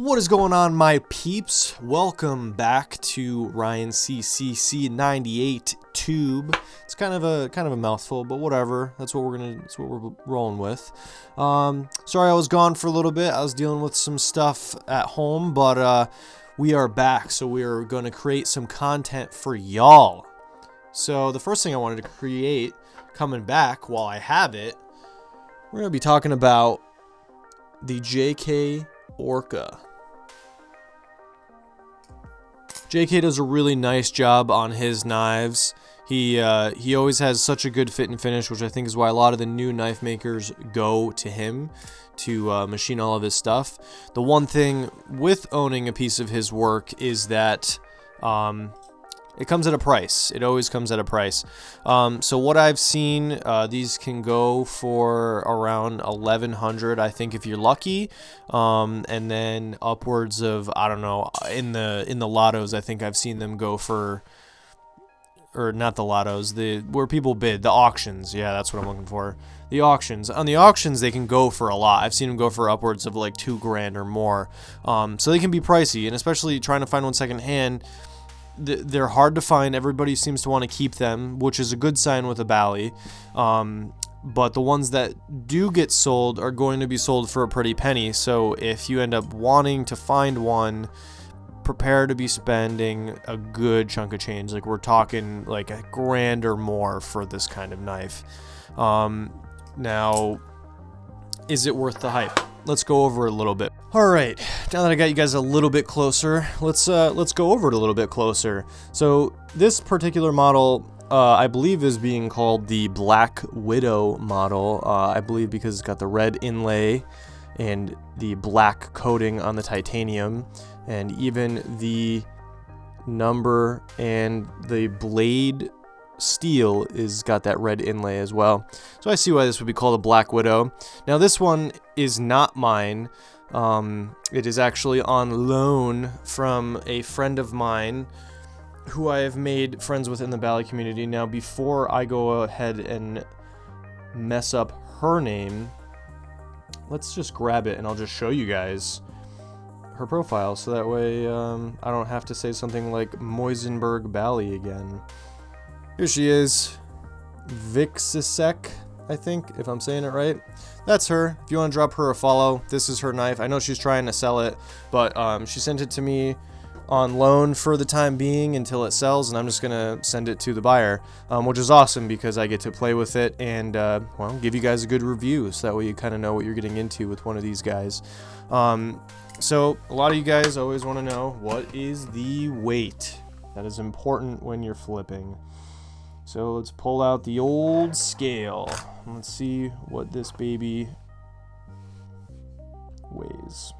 What is going on, my peeps? Welcome back to Ryan CCC 98 Tube. It's kind of a mouthful, but whatever. That's what we're rolling with. Sorry I was gone for a little bit. I was dealing with some stuff at home, but we are back, so we are going to create some content for y'all. So the first thing I wanted to create, coming back while I have it, we're going to be talking about the JK Orca. JK does a really nice job on his knives. He always has such a good fit and finish, which I think is why a lot of the new knife makers go to him to machine all of his stuff. The one thing with owning a piece of his work is that it comes at a price. It always comes at a price. So what I've seen, these can go for around $1,100, I think, if you're lucky. And then upwards of, I don't know, in the lottos, I think I've seen them go for, or not the lottos, where people bid, the auctions. Yeah, that's what I'm looking for. The auctions. On the auctions, they can go for a lot. I've seen them go for upwards of like $2,000 or more. So they can be pricey, and especially trying to find one secondhand. They're hard to find. Everybody seems to want to keep them, which is a good sign with a Bally. But the ones that do get sold are going to be sold for a pretty penny. So if you end up wanting to find one, prepare to be spending a good chunk of change. Like, we're talking like $1,000 or more for this kind of knife. Now, is it worth the hype? Let's go over it a little bit. All right, now that I got you guys a little bit closer, let's go over it a little bit closer. So this particular model, I believe, is being called the Black Widow model. I believe because it's got the red inlay and the black coating on the titanium, and even the number and the blade steel is got that red inlay as well. So I see why this would be called a Black Widow. Now this one is not mine. It is actually on loan from a friend of mine who I have made friends with in the Bally community. Now, before I go ahead and mess up her name, let's just grab it and I'll just show you guys her profile, so that way I don't have to say something like Moisenberg Bally again. Here she is, Vixisek, I think, if I'm saying it right. That's her. If you want to drop her a follow, this is her knife. I know she's trying to sell it, but she sent it to me on loan for the time being until it sells, and I'm just going to send it to the buyer, which is awesome because I get to play with it and, well, give you guys a good review, so that way you kind of know what you're getting into with one of these guys. So a lot of you guys always want to know, what is the weight? That is important when you're flipping. So let's pull out the old scale. Let's see what this baby weighs.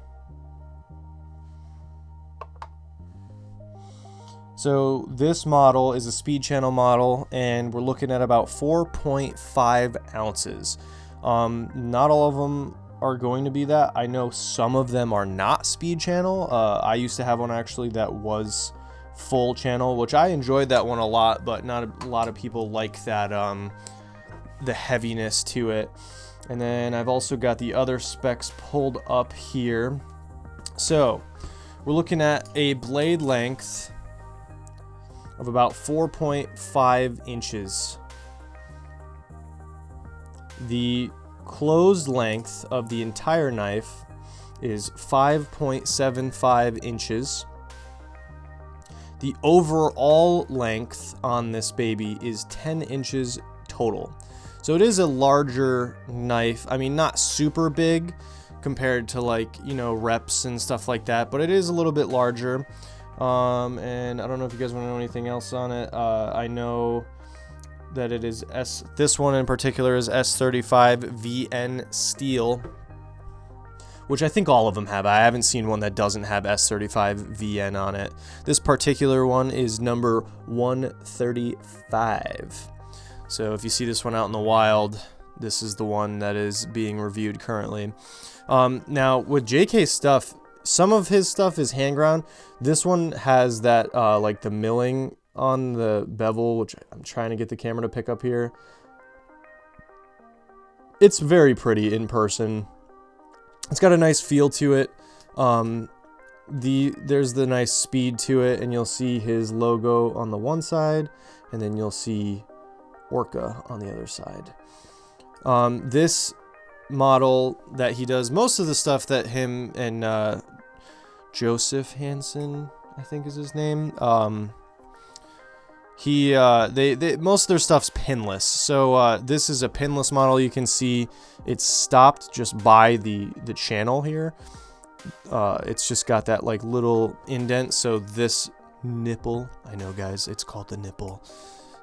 So this model is a speed channel model, and we're looking at about 4.5 ounces. Not all of them are going to be that. I know some of them are not speed channel. I used to have one actually that was full channel, which I enjoyed that one a lot, but not a lot of people like that, the heaviness to it. And then I've also got the other specs pulled up here. So we're looking at a blade length of about 4.5 inches. The closed length of the entire knife is 5.75 inches. The overall length on this baby is 10 inches total. So it is a larger knife. I mean, not super big compared to, like, you know, reps and stuff like that, but it is a little bit larger. And I don't know if you guys want to know anything else on it. I know that it is this one in particular is S35 VN steel, which I think all of them have. I haven't seen one that doesn't have S35 VN on it. This particular one is number 135. So if you see this one out in the wild, this is the one that is being reviewed currently. Now with JK's stuff, some of his stuff is hand ground. This one has that like the milling on the bevel, which I'm trying to get the camera to pick up here. It's very pretty in person. It's got a nice feel to it. There's the nice speed to it, and you'll see his logo on the one side, and then you'll see Orca on the other side. This model that he does, most of the stuff that him and Joseph Hansen, I think is his name, most of their stuff's pinless. So this is a pinless model. You can see it's stopped just by the channel here. It's just got that like little indent, so this nipple, I know guys, it's called the nipple,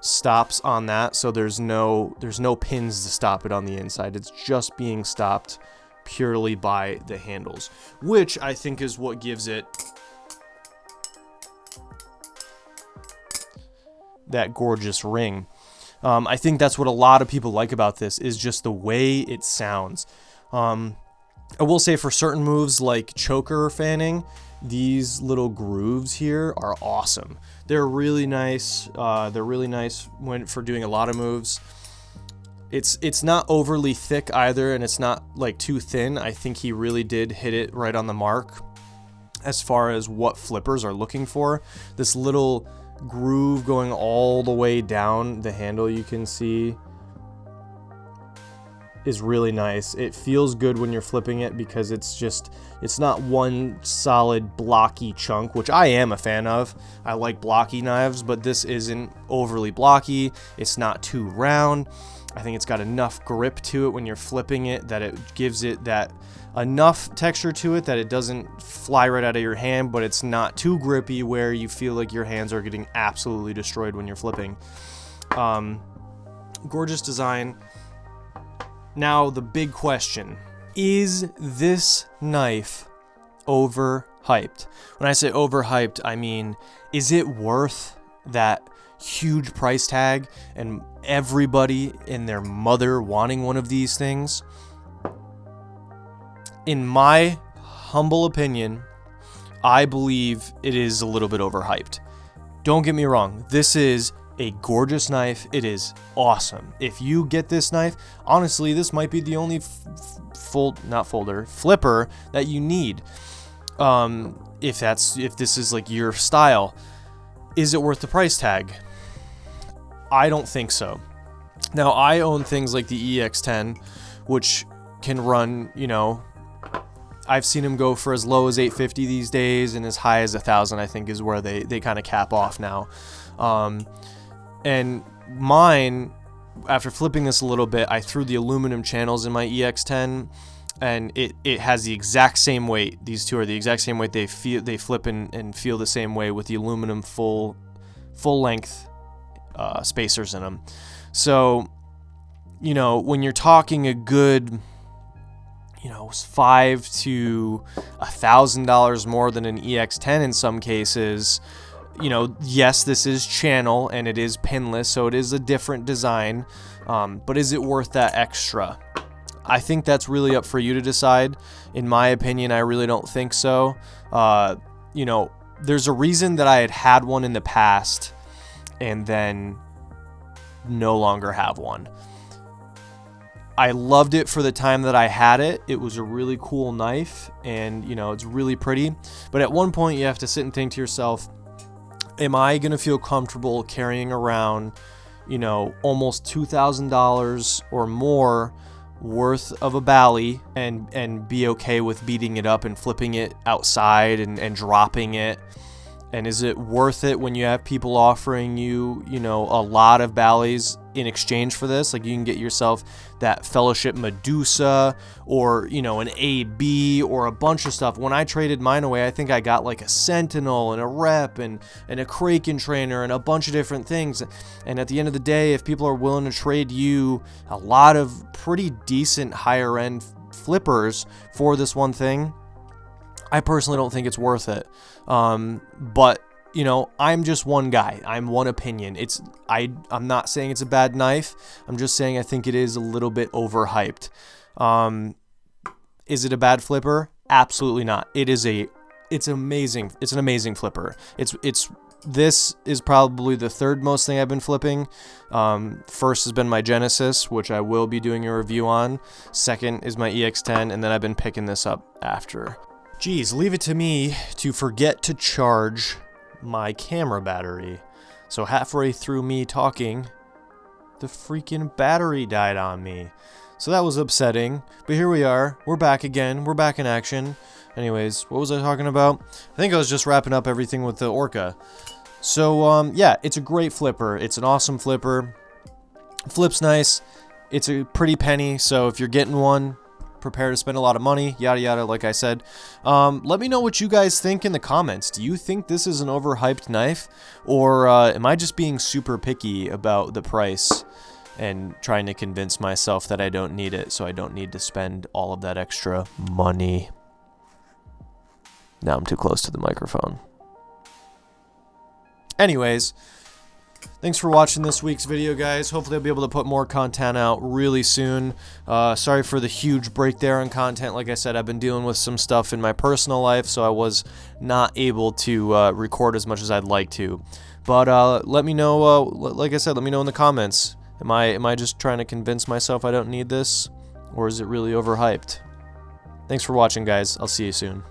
stops on that, so there's no pins to stop it on the inside. It's just being stopped purely by the handles, which I think is what gives it that gorgeous ring. I think that's what a lot of people like about this, is just the way it sounds. I will say for certain moves like choker fanning, these little grooves here are awesome. They're really nice. They're really nice for doing a lot of moves. It's not overly thick either, and it's not like too thin. I think he really did hit it right on the mark as far as what flippers are looking for. This little groove going all the way down the handle, you can see, is really nice. It feels good when you're flipping it because it's not one solid blocky chunk, which I am a fan of. I like blocky knives, but this isn't overly blocky. It's not too round. I think it's got enough grip to it when you're flipping it that it gives it that enough texture to it that it doesn't fly right out of your hand, but it's not too grippy where you feel like your hands are getting absolutely destroyed when you're flipping. Gorgeous design. Now the big question, is this knife overhyped? When I say overhyped, I mean, is it worth that huge price tag and everybody and their mother wanting one of these things? In my humble opinion, I believe it is a little bit overhyped. Don't get me wrong, this is a gorgeous knife. It is awesome. If you get this knife, honestly, this might be the only flipper that you need. If this is like your style. Is it worth the price tag? I don't think so. Now, I own things like the EX10, which can run, you know, I've seen them go for as low as $850 these days, and as high as $1,000, I think, is where they kind of cap off now. And mine, after flipping this a little bit, I threw the aluminum channels in my EX10, and it has the exact same weight. These two are the exact same weight. They flip and feel the same way with the aluminum full length spacers in them. So, you know, when you're talking a good, you know, $500 to $1,000 more than an EX10 in some cases, you know, yes, this is channel and it is pinless, so it is a different design, but is it worth that extra? I think that's really up for you to decide. In my opinion, I really don't think so. You know, there's a reason that I had one in the past and then no longer have one. I loved it for the time that I had it. It was a really cool knife, and, you know, it's really pretty. But at one point, you have to sit and think to yourself, am I going to feel comfortable carrying around, you know, almost $2,000 or more worth of a Bali and be okay with beating it up and flipping it outside and dropping it? And is it worth it when you have people offering you, you know, a lot of Balis in exchange for this. Like, you can get yourself that Fellowship Medusa, or, you know, an AB, or a bunch of stuff. When I traded mine away, I think I got like a Sentinel and a Rep and a Kraken trainer and a bunch of different things. And at the end of the day, if people are willing to trade you a lot of pretty decent higher end flippers for this one thing, I personally don't think it's worth it. But, you know, I'm just one guy. I'm one opinion. I'm not saying it's a bad knife. I'm just saying I think it is a little bit overhyped. Is it a bad flipper? Absolutely not. It's amazing. It's an amazing flipper. This is probably the third most thing I've been flipping. First has been my Genesis, which I will be doing a review on. Second is my EX10, and then I've been picking this up after. Geez, leave it to me to forget to charge my camera battery. So halfway through me talking, the freaking battery died on me. So that was upsetting, but here we are. We're back again. We're back in action. Anyways, what was I talking about? I think I was just wrapping up everything with the Orca. So, yeah, it's a great flipper. It's an awesome flipper. Flips nice. It's a pretty penny, so if you're getting one, prepare to spend a lot of money, yada yada, like I said. Let me know what you guys think in the comments. Do you think this is an overhyped knife? Or am I just being super picky about the price and trying to convince myself that I don't need it, so I don't need to spend all of that extra money? Now I'm too close to the microphone. Anyways, thanks for watching this week's video, guys. Hopefully I'll be able to put more content out really soon. Sorry for the huge break there on content. Like I said, I've been dealing with some stuff in my personal life, so I was not able to record as much as I'd like to. But let me know, like I said, let me know in the comments. Am I just trying to convince myself I don't need this? Or is it really overhyped? Thanks for watching, guys. I'll see you soon.